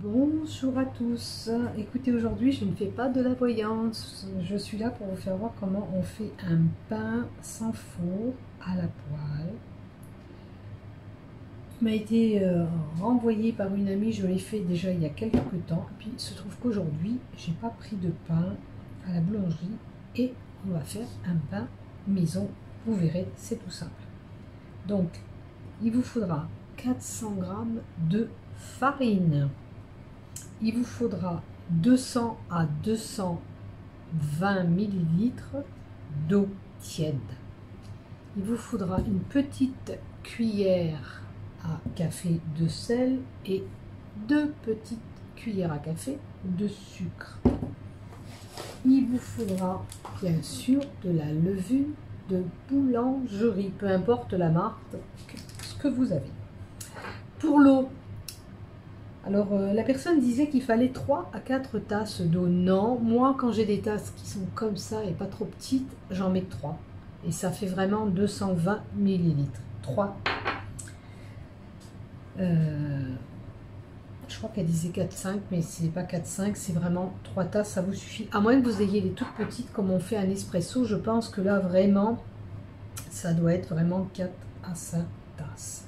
Bonjour à tous. Écoutez, aujourd'hui je ne fais pas de la voyance, je suis là pour vous faire voir comment on fait un pain sans four à la poêle. Il m'a été renvoyé par une amie, je l'ai fait déjà il y a quelques temps, et puis il se trouve qu'aujourd'hui j'ai pas pris de pain à la boulangerie et on va faire un pain maison, vous verrez, c'est tout simple. Donc il vous faudra 400 g de farine. Il vous faudra 200 à 220 ml d'eau tiède. Il vous faudra une petite cuillère à café de sel et 2 petites cuillères à café de sucre. Il vous faudra bien sûr de la levure de boulangerie, peu importe la marque, ce que vous avez. Pour l'eau, alors, la personne disait qu'il fallait 3 à 4 tasses d'eau. Non, moi, quand j'ai des tasses qui sont comme ça et pas trop petites, j'en mets 3. Et ça fait vraiment 220 ml. 3. Je crois qu'elle disait 4-5, mais c'est pas 4-5, c'est vraiment 3 tasses, ça vous suffit. À moins que vous ayez les toutes petites, comme on fait un espresso, je pense que là, vraiment, ça doit être vraiment 4 à 5 tasses.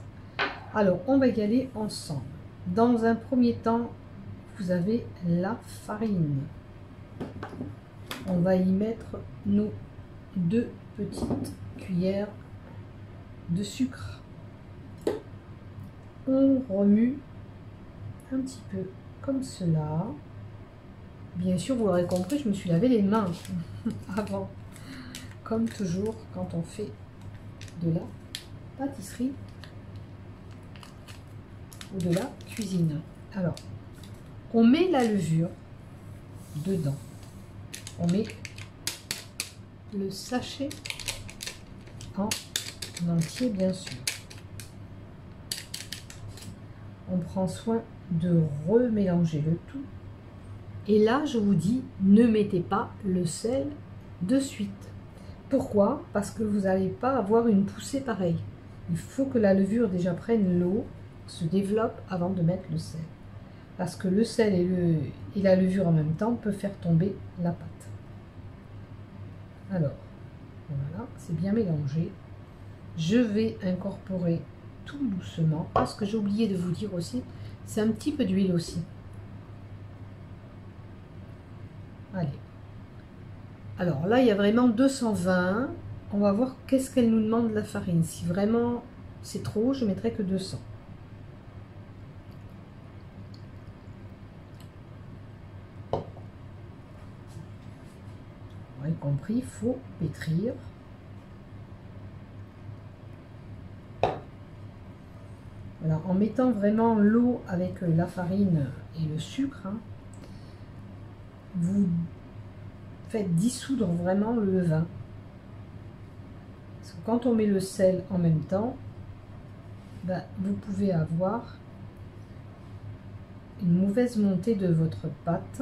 Alors, on va y aller ensemble. Dans un premier temps, vous avez la farine. On va y mettre nos 2 petites cuillères de sucre. On remue un petit peu comme cela. Bien sûr, vous l'aurez compris, je me suis lavé les mains avant. Comme toujours, quand on fait de la pâtisserie ou de la cuisine. Alors, on met la levure dedans. On met le sachet en entier, bien sûr. On prend soin de remélanger le tout. Et là, je vous dis, ne mettez pas le sel de suite. Pourquoi? Parce que vous n'allez pas avoir une poussée pareille. Il faut que la levure déjà prenne l'eau, se développe avant de mettre le sel. Parce que le sel et la levure en même temps peuvent faire tomber la pâte. Alors, voilà, c'est bien mélangé. Je vais incorporer tout doucement. Parce que j'ai oublié de vous dire aussi, c'est un petit peu d'huile aussi. Allez. Alors là, il y a vraiment 220. On va voir qu'est-ce qu'elle nous demande la farine. Si vraiment c'est trop, je mettrai que 200. Vous avez compris, il faut pétrir. Voilà, en mettant vraiment l'eau avec la farine et le sucre, hein, vous faites dissoudre vraiment le levain. Parce que quand on met le sel en même temps, ben, vous pouvez avoir une mauvaise montée de votre pâte.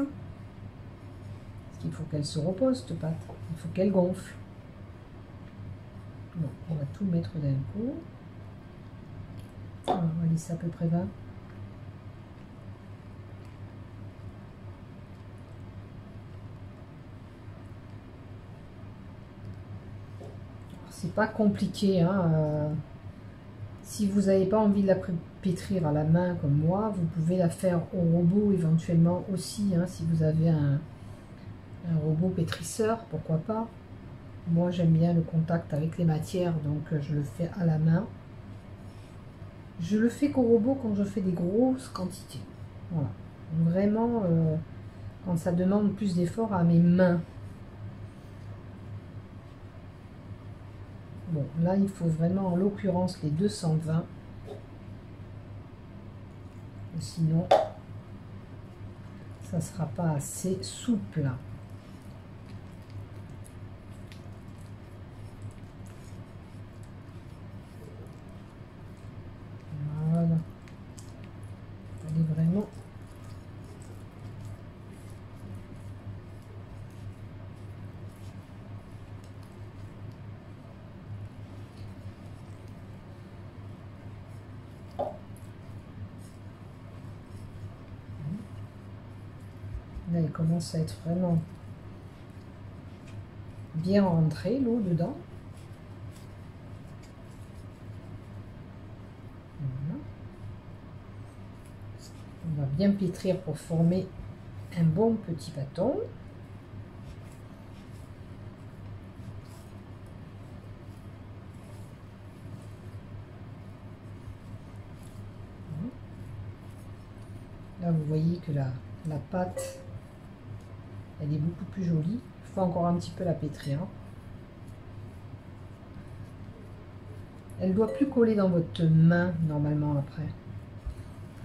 Parce qu'il faut qu'elle se repose, cette pâte. Il faut qu'elle gonfle. Bon, on va tout mettre d'un coup. Alors, on va laisser à peu près 20. C'est pas compliqué, hein. Si vous n'avez pas envie de la pétrir à la main comme moi, vous pouvez la faire au robot éventuellement aussi, hein, si vous avez un robot pétrisseur, pourquoi pas. Moi j'aime bien le contact avec les matières, donc je le fais à la main. Je le fais qu'au robot quand je fais des grosses quantités. Voilà. Vraiment, quand ça demande plus d'efforts à mes mains. Bon, là, il faut vraiment, en l'occurrence, les 220. Sinon, ça ne sera pas assez souple. Voilà. Elle est vraiment... Là, il commence à être vraiment bien rentré, l'eau dedans. Voilà. On va bien pétrir pour former un bon petit bâton. Là, vous voyez que la pâte, elle est beaucoup plus jolie. Il faut encore un petit peu la pétrir. Elle doit plus coller dans votre main, normalement, après.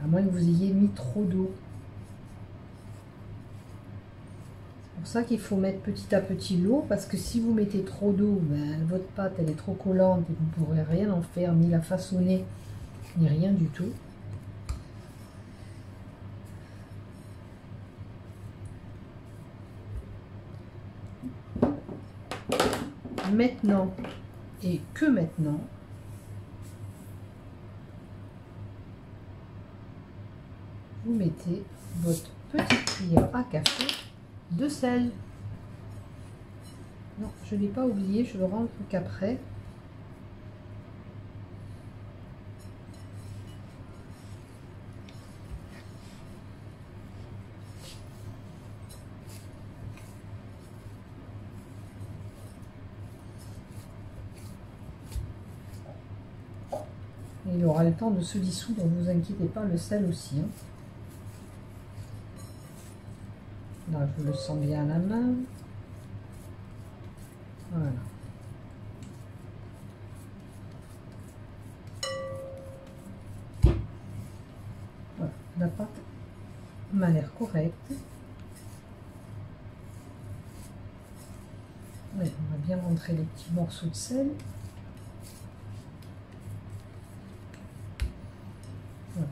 À moins que vous ayez mis trop d'eau. C'est pour ça qu'il faut mettre petit à petit l'eau, parce que si vous mettez trop d'eau, ben, votre pâte, elle est trop collante et vous ne pourrez rien en faire, ni la façonner, ni rien du tout. Maintenant, et que maintenant, vous mettez votre petite cuillère à café de sel. Non, je ne l'ai pas oublié, je le rentre qu'après. Il aura le temps de se dissoudre, ne vous inquiétez pas, le sel aussi. Hein. Là, je le sens bien à la main. Voilà. Voilà, la pâte m'a l'air correcte. Ouais, on va bien rentrer les petits morceaux de sel. Voilà.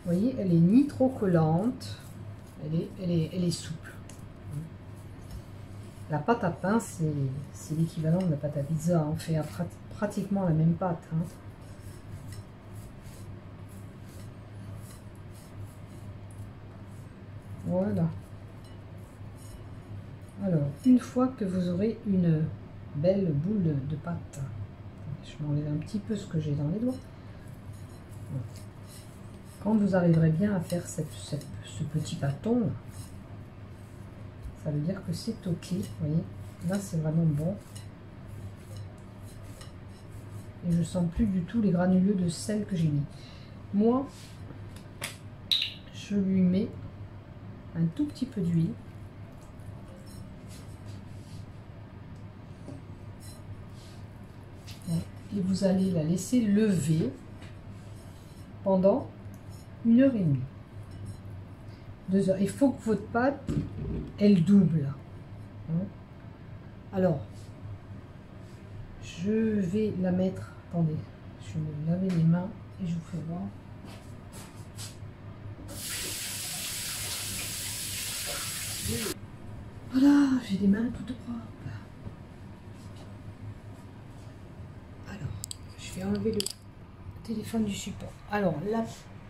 Vous voyez, elle est ni trop collante, elle est souple. La pâte à pain, c'est l'équivalent de la pâte à pizza. On fait pratiquement la même pâte. Hein. Voilà. Alors, une fois que vous aurez une belle boule de pâte, je m'enlève un petit peu ce que j'ai dans les doigts. Voilà. Quand vous arriverez bien à faire ce petit bâton, ça veut dire que c'est ok. Vous voyez, là c'est vraiment bon. Et je sens plus du tout les granuleux de sel que j'ai mis. Moi, je lui mets un tout petit peu d'huile. Et vous allez la laisser lever pendant 1h30. 2 heures. Il faut que votre pâte, elle double. Hein. Alors, je vais la mettre, attendez, je vais me laver les mains et je vous fais voir. Voilà, j'ai des mains toutes propres. Alors, je vais enlever le téléphone du support. Alors, la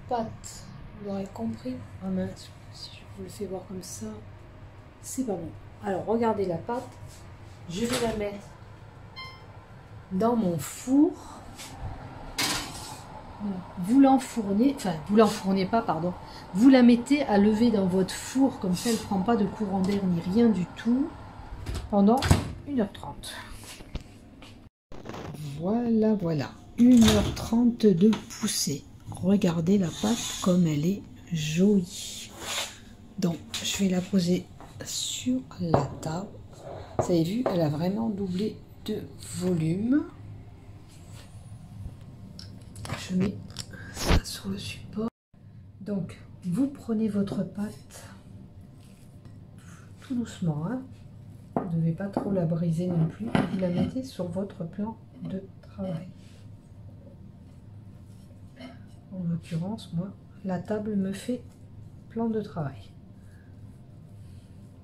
pâte, vous l'aurez compris. Ah mince, si je vous le fais voir comme ça, c'est pas bon. Alors, regardez la pâte. Je vais la mettre dans mon four. Vous l'enfournez, enfin, vous l'enfournez pas, pardon. Vous la mettez à lever dans votre four, comme ça, elle ne prend pas de courant d'air ni rien du tout, pendant 1h30. Voilà, voilà. 1h30 de poussée. Regardez la pâte comme elle est jolie. Donc, je vais la poser sur la table. Vous avez vu, elle a vraiment doublé de volume. Je mets ça sur le support. Donc, vous prenez votre pâte tout doucement. Hein. Vous ne devez pas trop la briser non plus. Et vous la mettez sur votre plan de travail. En l'occurrence, moi, la table me fait plan de travail.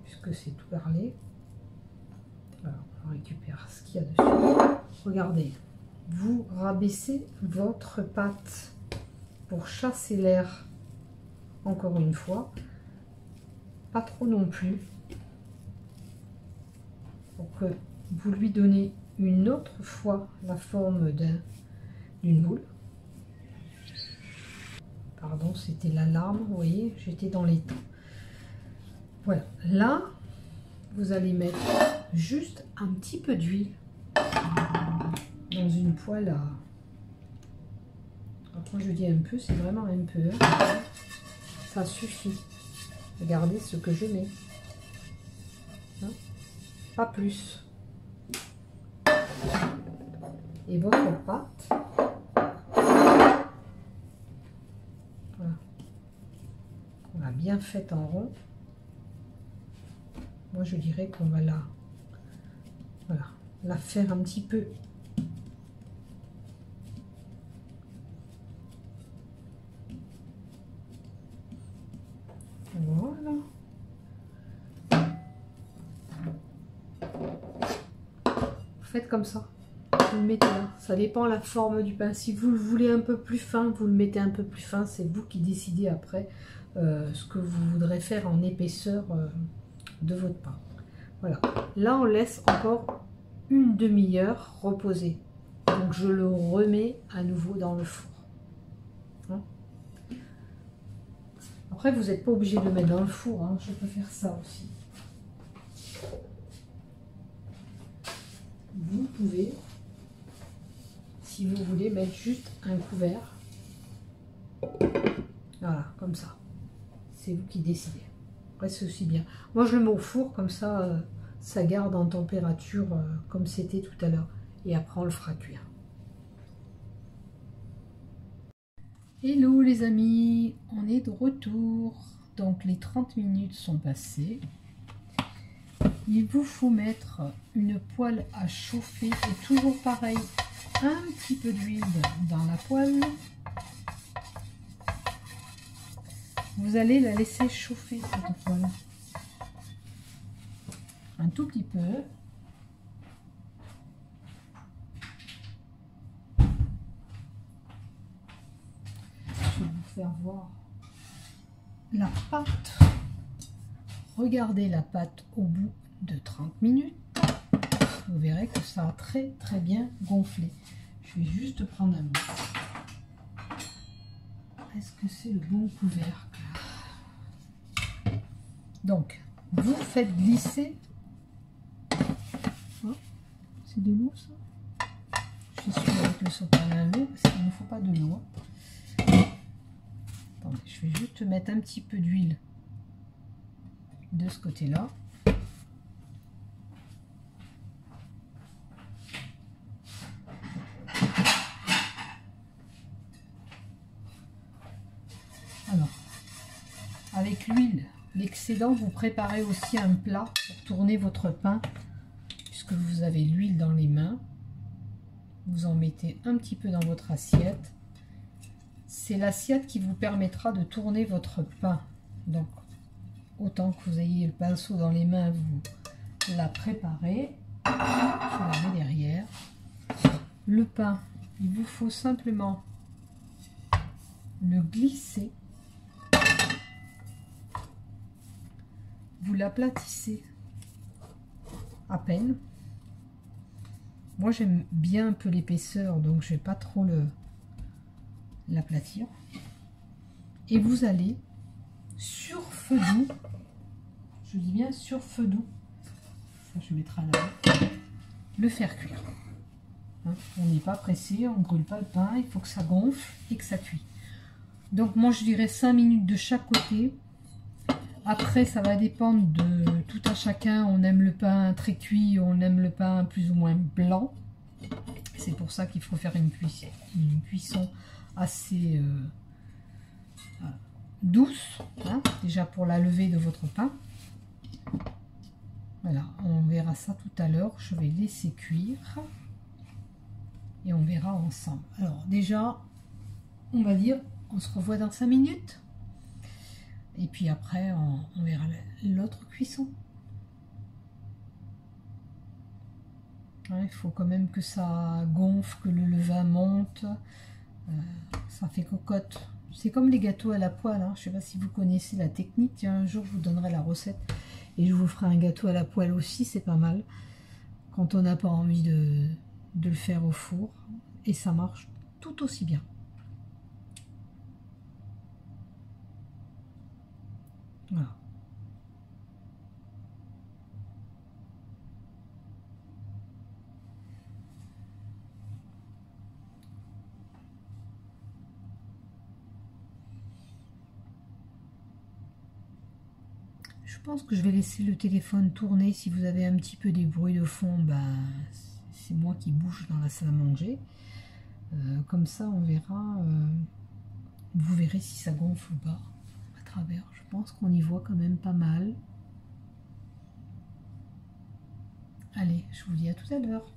Puisque c'est tout parlé. Alors, on récupère ce qu'il y a dessus. Regardez, vous rabaissez votre pâte pour chasser l'air, encore une fois. pas trop non plus, pour que vous lui donnez une autre fois la forme d'une boule. Pardon, c'était l'alarme, vous voyez, j'étais dans les temps. Voilà, là, vous allez mettre juste un petit peu d'huile dans une poêle à... Quand je dis un peu, c'est vraiment un peu. Hein. Ça suffit. Regardez ce que je mets. Hein? Pas plus. Et votre pâte, voilà. On l'a bien faite en rond. Moi, je dirais qu'on va la faire un petit peu. Voilà. Vous faites comme ça. Vous le mettez là. Ça dépend de la forme du pain. Si vous le voulez un peu plus fin, vous le mettez un peu plus fin. C'est vous qui décidez après ce que vous voudrez faire en épaisseur de votre pain. Voilà. Là, on laisse encore une demi-heure reposer. Donc, je le remets à nouveau dans le four. Hein? Après, vous n'êtes pas obligé de le mettre dans le four. Hein. Je peux faire ça aussi. Vous pouvez, si vous voulez, mettre juste un couvert. Voilà, comme ça. C'est vous qui décidez. Après, c'est aussi bien. Moi, je le mets au four, comme ça, ça garde en température comme c'était tout à l'heure. Et après, on le fera cuire. Hello les amis, on est de retour. Donc, les 30 minutes sont passées. Il vous faut mettre une poêle à chauffer. Et toujours pareil, un petit peu d'huile dans la poêle. Vous allez la laisser chauffer, cette poêle. Un tout petit peu. Je vais vous faire voir la pâte. Regardez la pâte au bout de 30 minutes. Vous verrez que ça a très très bien gonflé. Je vais juste prendre un bout. Est-ce que c'est le bon couvercle? Donc, vous faites glisser. Oh, c'est de l'eau ça? Je suis avec le sopalin à l'eau parce qu'il ne faut pas de l'eau. Attendez, je vais juste mettre un petit peu d'huile de ce côté-là. Alors, avec l'huile, l'excédent, vous préparez aussi un plat pour tourner votre pain, puisque vous avez l'huile dans les mains. Vous en mettez un petit peu dans votre assiette. C'est l'assiette qui vous permettra de tourner votre pain. Donc, autant que vous ayez le pinceau dans les mains, vous la préparez. Je la mets derrière. Le pain, il vous faut simplement le glisser. Vous l'aplatissez à peine. Moi, j'aime bien un peu l'épaisseur, donc je ne vais pas trop l'aplatir. Et vous allez sur feu doux, je dis bien sur feu doux, ça je mettrai là, le faire cuire. Hein, on n'est pas pressé, on ne brûle pas le pain, il faut que ça gonfle et que ça cuit. Donc moi je dirais 5 minutes de chaque côté. Après ça va dépendre de tout à chacun, on aime le pain très cuit, on aime le pain plus ou moins blanc. C'est pour ça qu'il faut faire une cuisson assez douce, hein, déjà pour la levée de votre pain. Voilà, on verra ça tout à l'heure. Je vais laisser cuire et on verra ensemble. Alors déjà, on va dire, on se revoit dans 5 minutes. Et puis après, on verra l'autre cuisson. Ouais, il faut quand même que ça gonfle, que le levain monte. Ça fait cocotte C'est comme les gâteaux à la poêle, hein. Je ne sais pas si vous connaissez la technique. Tiens, un jour, je vous donnerai la recette. Et je vous ferai un gâteau à la poêle aussi, c'est pas mal. Quand on n'a pas envie de le faire au four. Et ça marche tout aussi bien. Voilà. Je pense que je vais laisser le téléphone tourner. Si vous avez un petit peu des bruits de fond, ben, c'est moi qui bouge dans la salle à manger. Comme ça, on verra. Vous verrez si ça gonfle ou pas à travers. Je pense qu'on y voit quand même pas mal. Allez, je vous dis à tout à l'heure.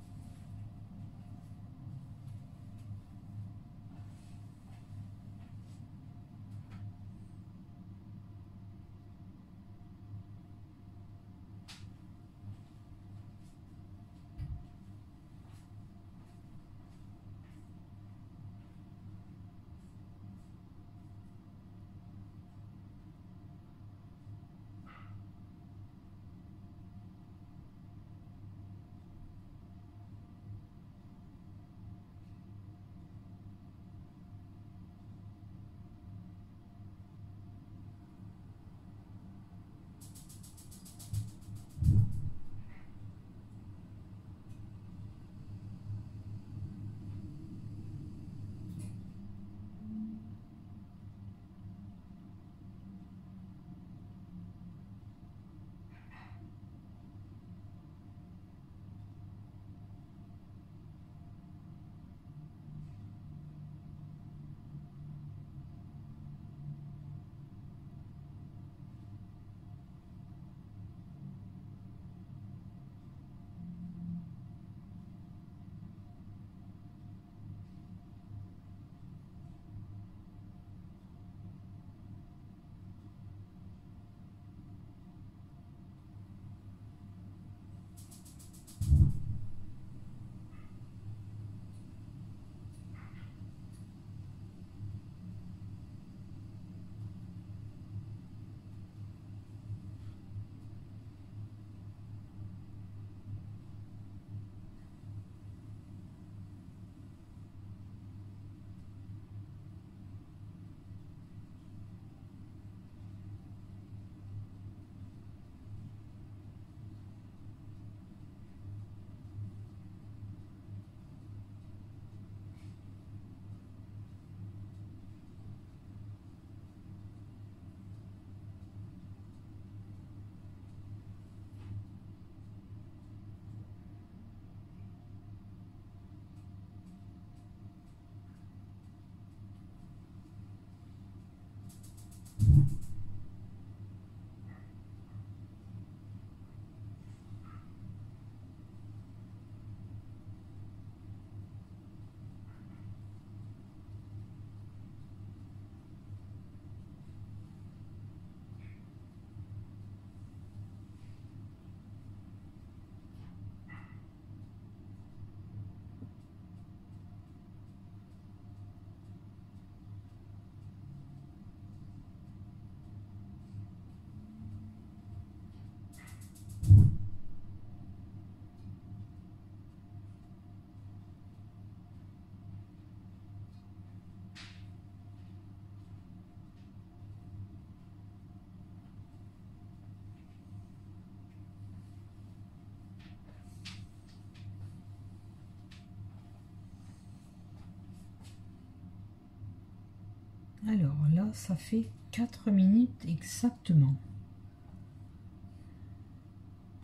Alors là, ça fait 4 minutes exactement.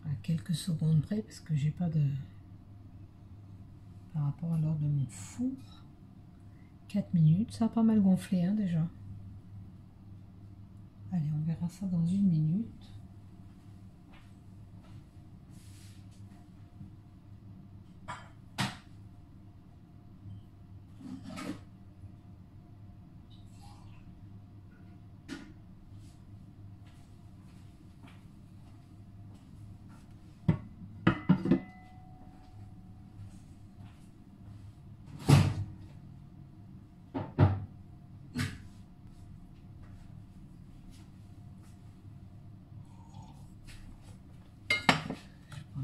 À quelques secondes près, parce que j'ai pas de... Par rapport à l'heure de mon four. 4 minutes, ça a pas mal gonflé hein, déjà. Allez, on verra ça dans 1 minute.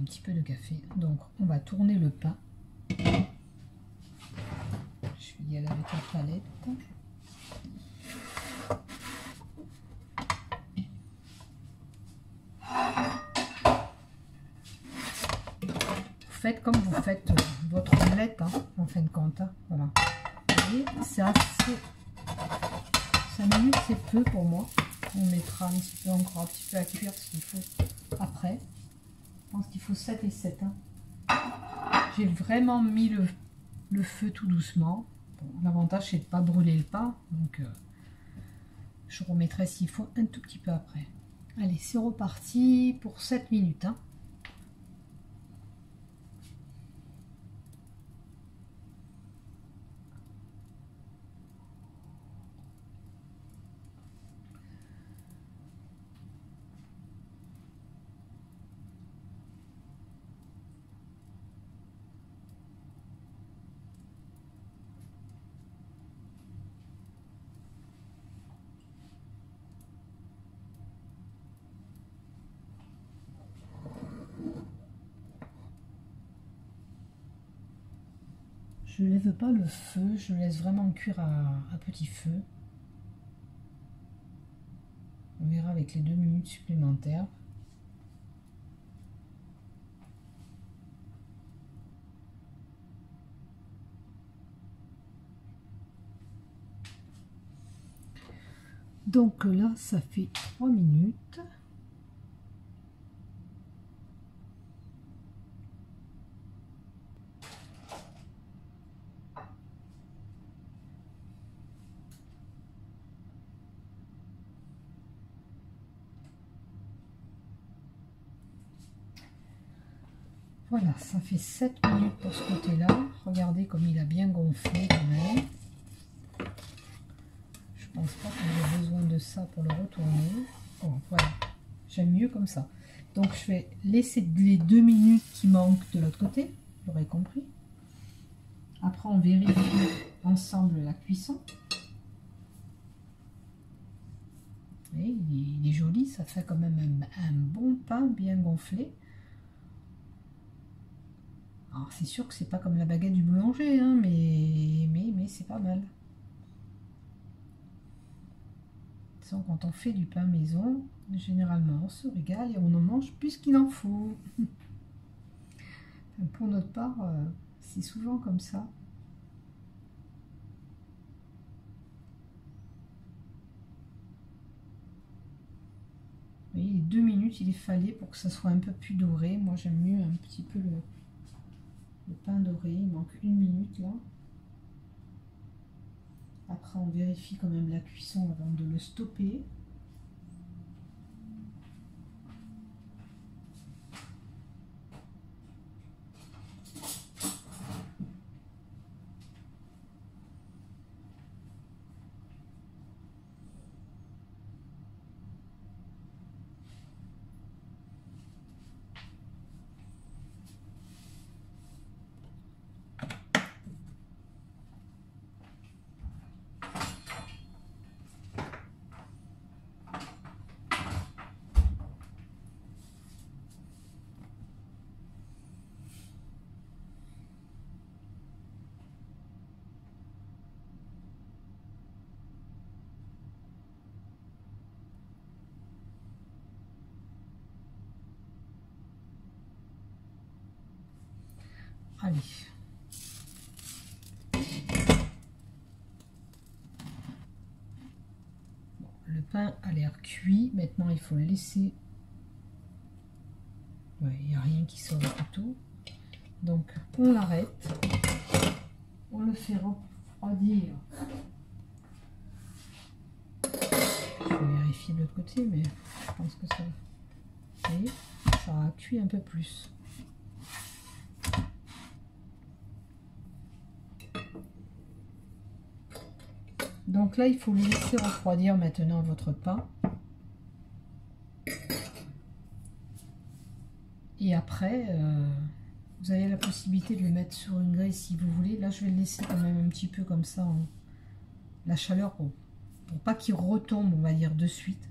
un petit peu de café. Donc on va tourner le pain. Je vais y aller avec la palette. Faites comme vous faites votre omelette, hein, en fin de compte. Hein, voilà. Vous voyez, c'est assez... 5 minutes, c'est peu pour moi. On mettra un petit peu encore un petit peu à cuire s'il faut après. Je pense qu'il faut 7 et 7. Hein. J'ai vraiment mis le feu tout doucement. Bon, l'avantage, c'est de ne pas brûler le pain. Donc, je remettrai s'il faut un tout petit peu après. Allez, c'est reparti pour 7 minutes. Hein. Je ne lève pas le feu, je laisse vraiment cuire à petit feu. On verra avec les 2 minutes supplémentaires. Donc là, ça fait 3 minutes. Voilà, ça fait 7 minutes pour ce côté-là. Regardez comme il a bien gonflé quand même. Je pense pas que j'ai besoin de ça pour le retourner. Bon, voilà, j'aime mieux comme ça. Donc je vais laisser les 2 minutes qui manquent de l'autre côté, vous aurez compris. Après on vérifie ensemble la cuisson. Et il est joli, ça fait quand même un bon pain bien gonflé. Alors c'est sûr que c'est pas comme la baguette du boulanger, hein, mais c'est pas mal. Quand on fait du pain maison, généralement on se régale et on en mange plus qu'il en faut. Pour notre part, c'est souvent comme ça. Vous voyez, les 2 minutes, il fallait pour que ça soit un peu plus doré. Moi, j'aime mieux un petit peu le pain doré. Il manque 1 minute là. Après, on vérifie quand même la cuisson avant de le stopper. Allez. Bon, le pain a l'air cuit. Maintenant, il faut le laisser. Ouais, il n'y a rien qui sort du couteau. Donc, on l'arrête. On le fait refroidir. Je vais vérifier de l'autre côté, mais je pense que ça... Vous voyez, ça a cuit un peu plus. Donc là, il faut le laisser refroidir maintenant votre pain. Et après, vous avez la possibilité de le mettre sur une grille si vous voulez. Là, je vais le laisser quand même un petit peu comme ça, hein, la chaleur, pour pas qu'il retombe, on va dire, de suite.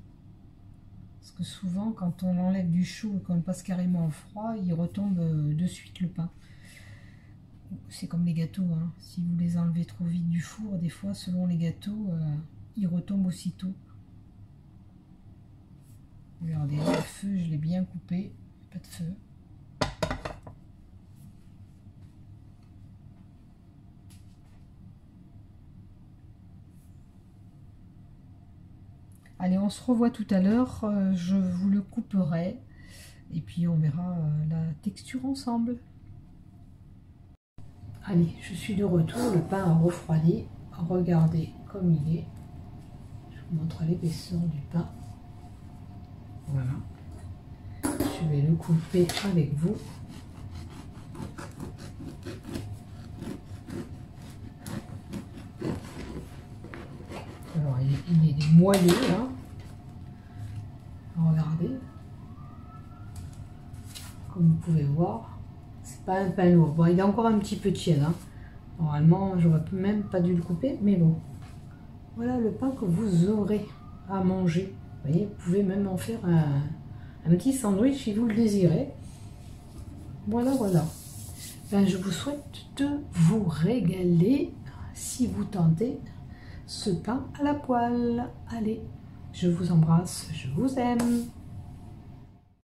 Parce que souvent, quand on enlève du chaud et qu'on le passe carrément au froid, il retombe de suite le pain. C'est comme les gâteaux, hein. Si vous les enlevez trop vite du four, des fois, selon les gâteaux, ils retombent aussitôt. Regardez, le feu, je l'ai bien coupé, pas de feu. Allez, on se revoit tout à l'heure, je vous le couperai et puis on verra la texture ensemble. Allez, je suis de retour, le pain a refroidi, regardez comme il est. Je vous montre l'épaisseur du pain. Voilà. Je vais le couper avec vous. Alors, il est moelleux, hein. Regardez. Comme vous pouvez voir, c'est pas un pain lourd. Bon, il est encore un petit peu tiède, hein. Normalement, j'aurais même pas dû le couper, mais bon. Voilà le pain que vous aurez à manger. Vous voyez, vous pouvez même en faire un petit sandwich si vous le désirez. Voilà, voilà. Ben, je vous souhaite de vous régaler si vous tentez ce pain à la poêle. Allez, je vous embrasse, je vous aime.